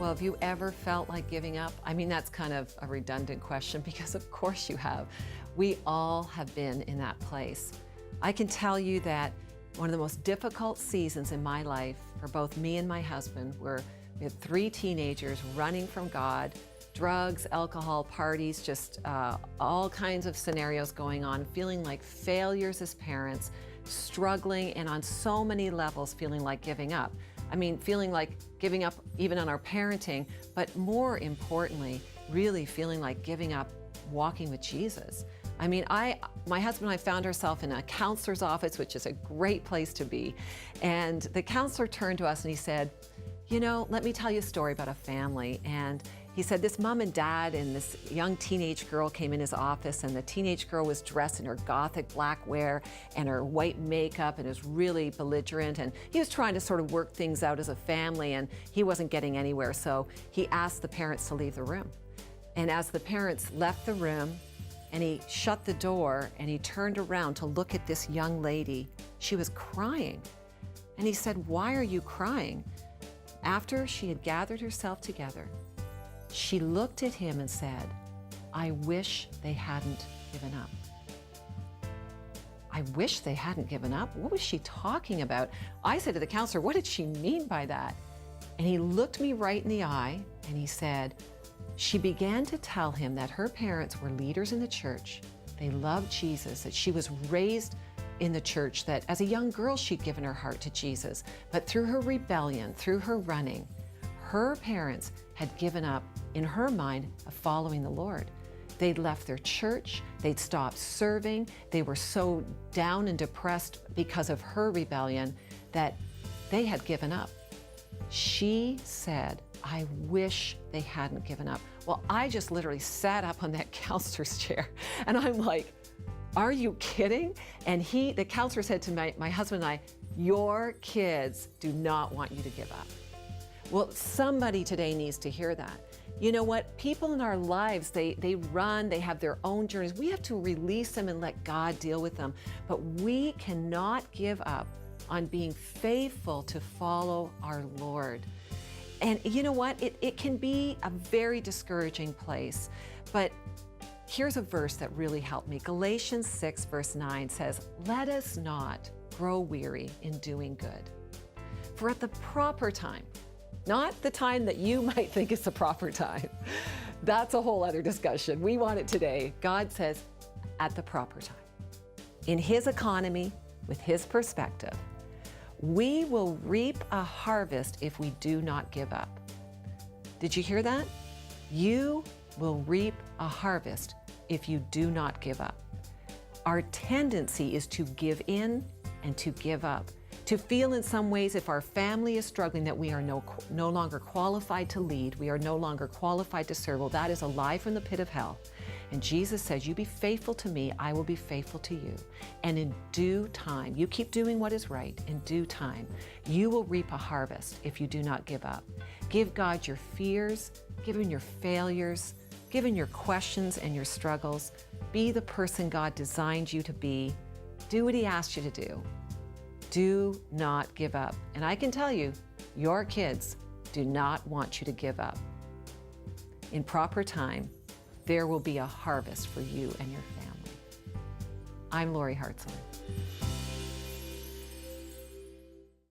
Well, have you ever felt like giving up? I mean, that's kind of a redundant question because of course you have. We all have been in that place. I can tell you that one of the most difficult seasons in my life for both me and my husband were we had 3 teenagers running from God, drugs, alcohol, parties, just all kinds of scenarios going on, feeling like failures as parents, struggling, and on so many levels feeling like giving up. I mean, feeling like giving up even on our parenting, but more importantly, really feeling like giving up walking with Jesus. I mean, my husband and I found ourselves in a counselor's office, which is a great place to be. And the counselor turned to us and he said, you know, let me tell you a story about a family. And he said this mom and dad and this young teenage girl came in his office, and the teenage girl was dressed in her gothic black wear and her white makeup and was really belligerent. And he was trying to sort of work things out as a family, and he wasn't getting anywhere. So he asked the parents to leave the room. And as the parents left the room and he shut the door and he turned around to look at this young lady, she was crying. And he said, "Why are you crying?" After she had gathered herself together, she looked at him and said, "I wish they hadn't given up." I wish they hadn't given up? What was she talking about? I said to the counselor, what did she mean by that? And he looked me right in the eye and he said, she began to tell him that her parents were leaders in the church. They loved Jesus, that she was raised in the church, that as a young girl she'd given her heart to Jesus. But through her rebellion, through her running, her parents had given up, in her mind, of following the Lord. They'd left their church, they'd stopped serving, they were so down and depressed because of her rebellion that they had given up. She said, "I wish they hadn't given up." Well, I just literally sat up on that counselor's chair and I'm like, are you kidding? And the counselor said to my husband and I, "Your kids do not want you to give up." Well, somebody today needs to hear that. You know what? People in our lives, they run, they have their own journeys. We have to release them and let God deal with them. But we cannot give up on being faithful to follow our Lord. And you know what? It can be a very discouraging place, but here's a verse that really helped me. Galatians 6 verse 9 says, "Let us not grow weary in doing good. For at the proper time," not the time that you might think is the proper time. That's a whole other discussion. We want it today. God says, at the proper time. In His economy, with His perspective, we will reap a harvest if we do not give up. Did you hear that? You will reap a harvest if you do not give up. Our tendency is to give in and to give up, to feel in some ways if our family is struggling that we are no longer qualified to lead, we are no longer qualified to serve. Well, that is a lie from the pit of hell. And Jesus says, "You be faithful to me, I will be faithful to you. And in due time," you keep doing what is right, in due time, you will reap a harvest if you do not give up. Give God your fears, give Him your failures, give Him your questions and your struggles. Be the person God designed you to be. Do what He asked you to do. Do not give up. And I can tell you, your kids do not want you to give up. In proper time, there will be a harvest for you and your family. I'm Lorie Hartshorn.